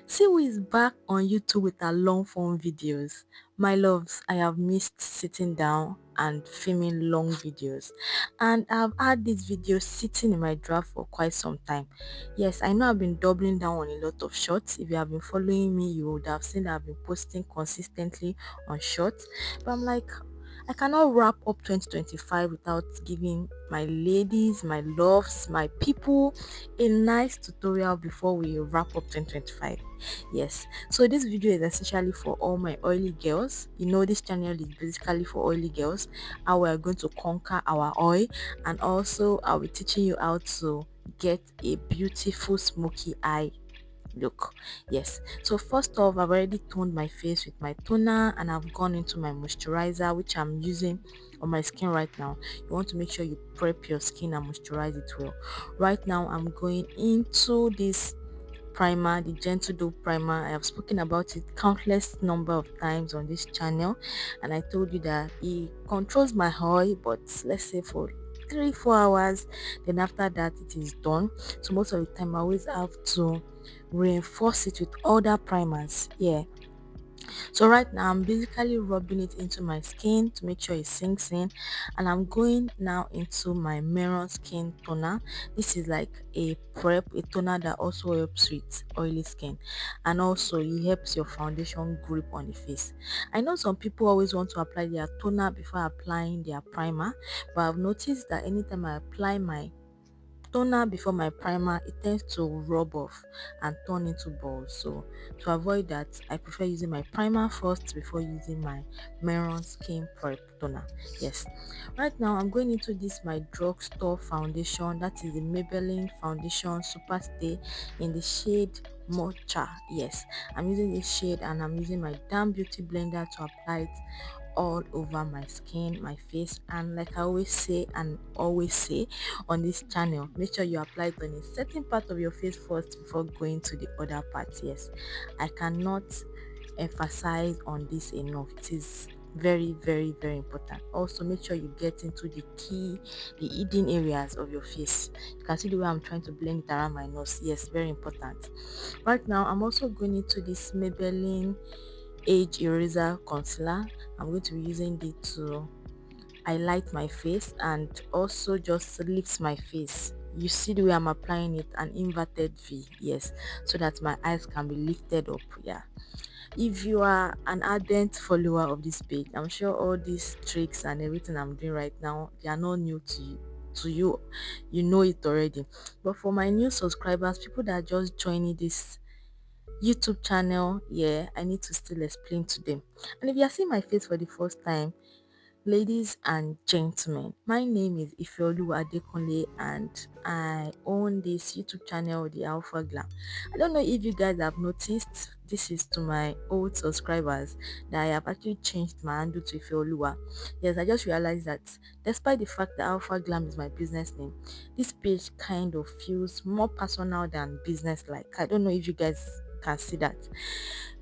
See who is back on YouTube with our long form videos. My loves, I have missed sitting down and filming long videos, and I've had this video sitting in my draft for quite some time. Yes, I know I've been doubling down on a lot of shorts. If you have been following me, you would have seen that I've been posting consistently on shorts, but I'm like, I cannot wrap up 2025 without giving my ladies, my loves, my people a nice tutorial before we wrap up 2025. Yes, so this video is essentially for all my oily girls. You know, this channel is basically for oily girls, how we are going to conquer our oil, and also I'll be teaching you how to get a beautiful smoky eye look. Yes, so first off, I've already toned my face with my toner, and I've gone into my moisturizer, which I'm using on my skin right now. You want to make sure you prep your skin and moisturize it well. Right now I'm going into this primer, the gentle doe primer. I have spoken about it countless number of times on this channel, and I told you that it controls my oil, but let's say for 3-4 hours, then after that it is done. So most of the time I always have to reinforce it with other primers. Yeah, so right now I'm basically rubbing it into my skin to make sure it sinks in, and I'm going now into my mirror skin toner. This is like a prep, a toner that also helps with oily skin, and also it helps your foundation grip on the face. I know some people always want to apply their toner before applying their primer, but I've noticed that anytime I apply my toner before my primer, it tends to rub off and turn into balls. So to avoid that, I prefer using my primer first before using my Meron skin prep toner. Yes, right now I'm going into this my drugstore foundation, that is the Maybelline foundation super stay in the shade Mocha. Yes, I'm using this shade, and I'm using my damn beauty blender to apply it all over my skin, my face. And like I always say on this channel, make sure you apply it on a certain part of your face first before going to the other parts. Yes, I cannot emphasize on this enough. It is very important. Also, make sure you get into the hidden areas of your face. You can see the way I'm trying to blend it around my nose. Yes, very important. Right now I'm also going into this Maybelline age eraser concealer. I'm going to be using it to highlight my face and also just lifts my face. You see the way I'm applying it, an inverted V. Yes, so that my eyes can be lifted up. Yeah, if you are an ardent follower of this page, I'm sure all these tricks and everything I'm doing right now, they are not new to you. You know it already. But for my new subscribers, people that are just joining this YouTube channel, yeah, I need to still explain to them. And if you are seeing my face for the first time, ladies and gentlemen, my name is Ifeoluwa Adekunle, and I own this YouTube channel, The Alpha Glam. I don't know if you guys have noticed, this is to my old subscribers, that I have actually changed my handle to Ifeoluwa. Yes, I just realized that despite the fact that Alpha Glam is my business name, this page kind of feels more personal than business like. I don't know if you guys can see that,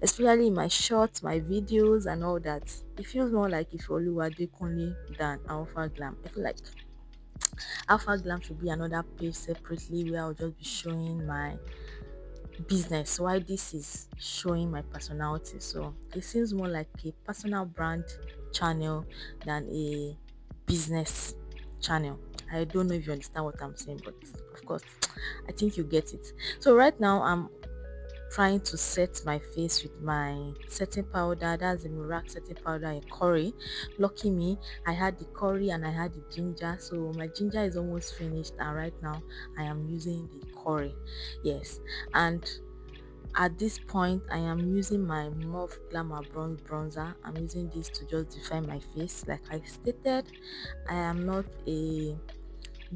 especially in my shorts, my videos, and all that. It feels more like Ifeoluwa Adekunle than Alpha Glam. I feel like Alpha Glam should be another page separately where I'll just be showing my business, while this is showing my personality. So it seems more like a personal brand channel than a business channel. I don't know if you understand what I'm saying, but of course I think you get it. So right now I'm trying to set my face with my setting powder. That's the Mirac setting powder in curry. Lucky me, I had the curry and I had the ginger. So my ginger is almost finished, and right now I am using the curry. Yes, and at this point I am using my Mauve Glamour bronzer. I'm using this to just define my face. Like I stated, I am not a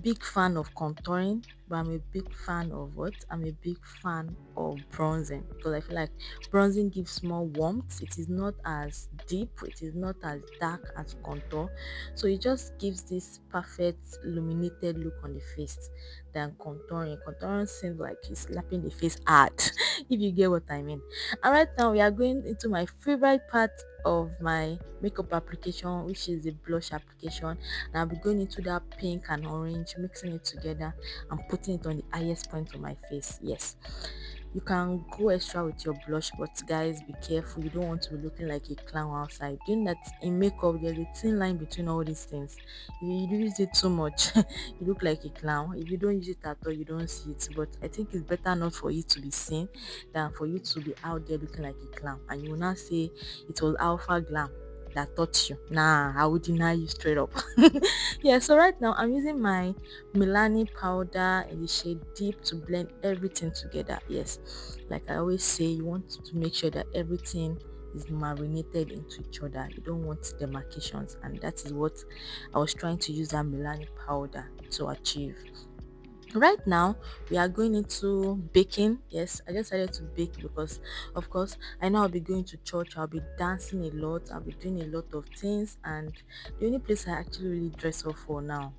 big fan of contouring, but I'm a big fan of what? I'm a big fan of bronzing, because I feel like bronzing gives more warmth. It is not as deep, it is not as dark as contour, so it just gives this perfect illuminated look on the face than contouring. Contouring seems like it's slapping the face hard, if you get what I mean. And right now we are going into my favorite part of my makeup application, which is the blush application, and I'll be going into that pink and orange, mixing it together and putting it on the highest point of my face. Yes, You can go extra with your blush, but guys, be careful. You don't want to be looking like a clown outside. Doing that in makeup, there's a thin line between all these things. If you use it too much, you look like a clown. If you don't use it at all, you don't see it. But I think it's better not for you to be seen than for you to be out there looking like a clown. And you will not say it was alpha glam that taught you. Nah, I would deny you straight up. Yeah, so right now I'm using my Milani powder in the shade Deep to blend everything together. Yes, like I always say, you want to make sure that everything is marinated into each other. You don't want demarcations, and that is what I was trying to use that Milani powder to achieve. Right now we are going into baking. Yes, I just decided to bake because of course I know I'll be going to church, I'll be dancing a lot, I'll be doing a lot of things, and the only place I actually really dress up for now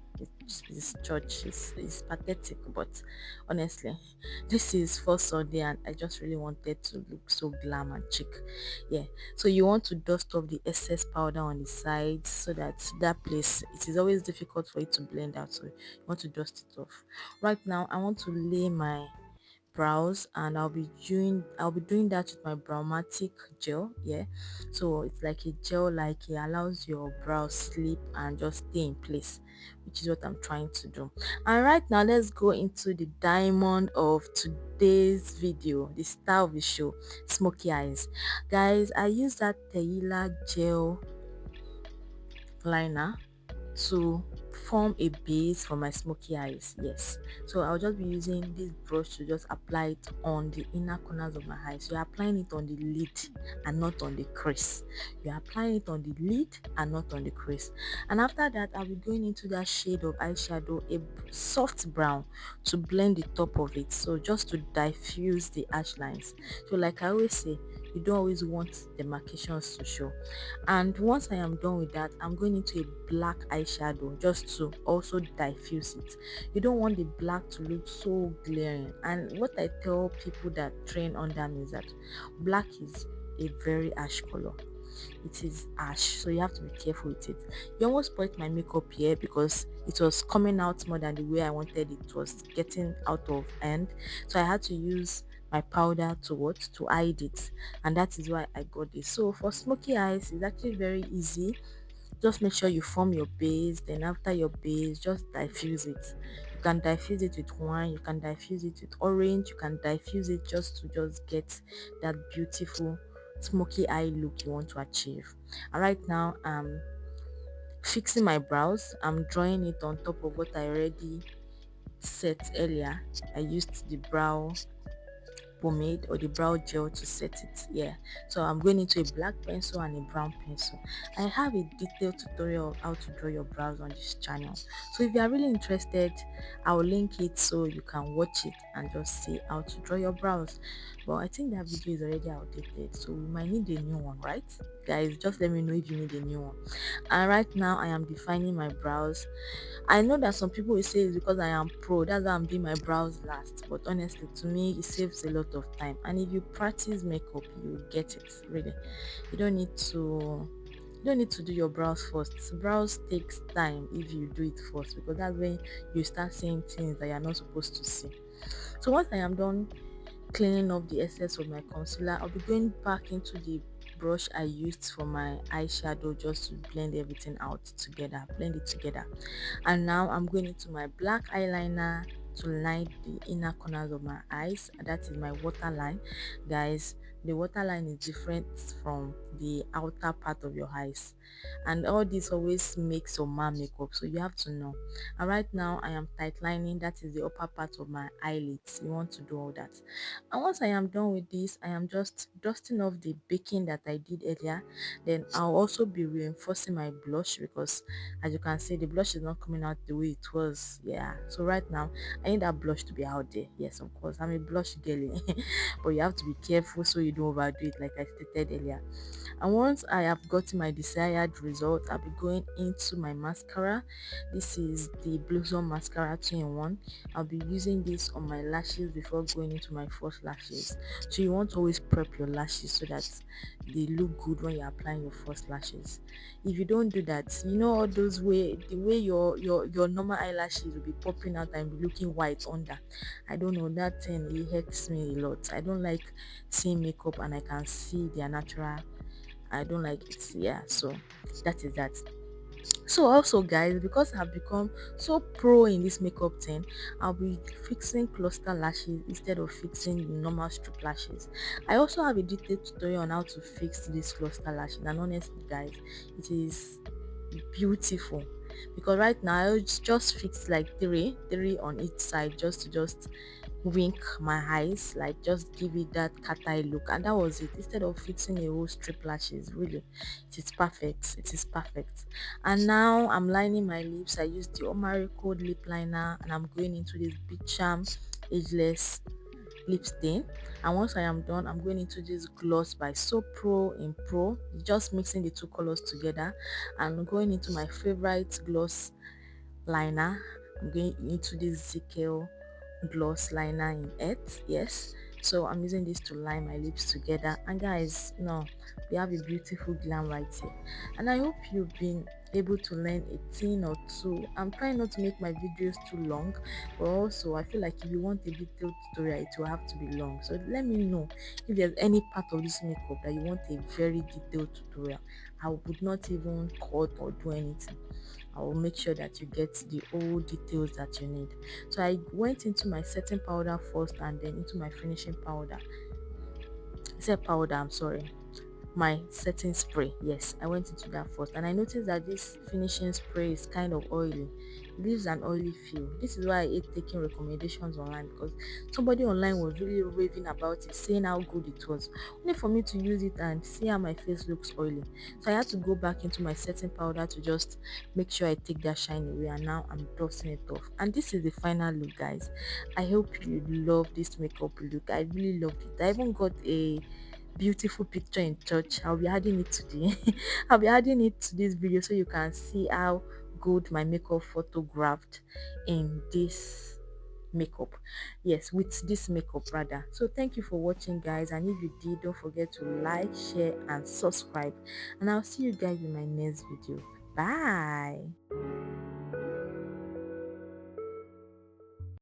is church. It's pathetic, but honestly, this is first Sunday and I just really wanted to look so glam and chic. Yeah, so you want to dust off the excess powder on the sides so that that place, it is always difficult for it to blend out, so you want to dust it off. Right now I want to lay my brows, and I'll be doing that with my Browmatic gel. Yeah, so it's like a gel, like it allows your brows sleep and just stay in place, which is what I'm trying to do. And right now let's go into the diamond of today's video, the star of the show, smoky eyes. Guys, I use that Teila gel liner to form a base for my smoky eyes. Yes, so I'll just be using this brush to just apply it on the inner corners of my eyes. So you're applying it on the lid and not on the crease. You're applying it on the lid and not on the crease. And after that, I'll be going into that shade of eyeshadow, a soft brown, to blend the top of it, so just to diffuse the ash lines. So like I always say, you don't always want the demarcations to show. And once I am done with that, I'm going into a black eyeshadow just to also diffuse it. You don't want the black to look so glaring. And what I tell people that train under me is that black is a very ash color. It is ash, so you have to be careful with it. You almost spoiled my makeup here because it was coming out more than the way I wanted. It was getting out of hand, so I had to use my powder to hide it, and that is why I got this. So for smoky eyes, it's actually very easy. Just make sure you form your base, then after your base, just diffuse it. You can diffuse it with wine, you can diffuse it with orange, you can diffuse it just to just get that beautiful smoky eye look you want to achieve. And right now I'm fixing my brows. I'm drawing it on top of what I already set earlier. I used the brow pomade or the brow gel to set it. Yeah, so I'm going into a black pencil and a brown pencil. I have a detailed tutorial of how to draw your brows on this channel, so if you are really interested, I'll link it so you can watch it and just see how to draw your brows. But I think that video is already outdated, so we might need a new one, right? Guys, just let me know if you need a new one. And right now I am defining my brows. I know that some people will say it's because I am pro, that's why I'm doing my brows last. But honestly, to me, it saves a lot of time. And if you practice makeup, you will get it. Really, you don't need to. You don't need to do your brows first. Brows takes time if you do it first, because that's when you start seeing things that you're not supposed to see. So once I am done cleaning up the excess of my concealer, I'll be going back into the brush I used for my eyeshadow just to blend everything out together, blend it together. And now I'm going into my black eyeliner to line the inner corners of my eyes. That is my waterline. Guys, the waterline is different from the outer part of your eyes, and all this always makes your man makeup, so you have to know. And right now I am tight lining, that is the upper part of my eyelids. You want to do all that. And once I am done with this, I am just dusting off the baking that I did earlier. Then I'll also be reinforcing my blush, because as you can see, the blush is not coming out the way it was. Yeah, so right now I need that blush to be out there. Yes, of course, I'm a blush girly. But you have to be careful so you don't overdo it, like I stated earlier. And once I have gotten my desired result, I'll be going into my mascara. This is the Blossom Mascara 2-in-1. I'll be using this on my lashes before going into my false lashes. So you want to always prep your lashes so that they look good when you're applying your false lashes. If you don't do that, you know all those the way your normal eyelashes will be popping out and be looking white under. I don't know, that thing, it hurts me a lot. I don't like seeing makeup and I can see their natural. I don't like it. Yeah, so that is that. So also guys, because I've become so pro in this makeup thing, I'll be fixing cluster lashes instead of fixing normal strip lashes. I also have a detailed tutorial on how to fix this cluster lashes, and honestly guys, it is beautiful. Because right now I just fix like three on each side, just to just wink my eyes, like just give it that cat eye look, and that was it, instead of fixing a whole strip lashes. Really, it is perfect, it is perfect. And now I'm lining my lips. I used the Omari Code lip liner, and I'm going into this Big Charm Ageless lip stain. And once I am done, I'm going into this gloss by So Pro in Pro, just mixing the two colors together, and going into my favorite gloss liner. I'm going into this ZKL gloss liner in it. Yes, so I'm using this to line my lips together. And guys, no, we have a beautiful glam right here. And I hope you've been able to learn a thing or two. I'm trying not to make my videos too long, but also I feel like if you want a detailed tutorial, it will have to be long. So let me know if there's any part of this makeup that you want a very detailed tutorial. I would not even cut or do anything. I will make sure that you get the whole details that you need. So I went into my setting powder first, and then into my finishing powder. Set powder, I'm sorry, my setting spray. Yes, I went into that first, and I noticed that this finishing spray is kind of oily. It leaves an oily feel. This is why I hate taking recommendations online, because somebody online was really raving about it, saying how good it was, only for me to use it and see how my face looks oily. So I had to go back into my setting powder to just make sure I take that shine away, and now I'm dusting it off. And this is the final look, guys. I hope you love this makeup look. I really loved it. I even got a beautiful picture in church. I'll be adding it to the I'll be adding it to this video so you can see how good my makeup photographed in this makeup. Yes, with this makeup rather. So thank you for watching, guys, and if you did, don't forget to like, share and subscribe, and I'll see you guys in my next video. Bye.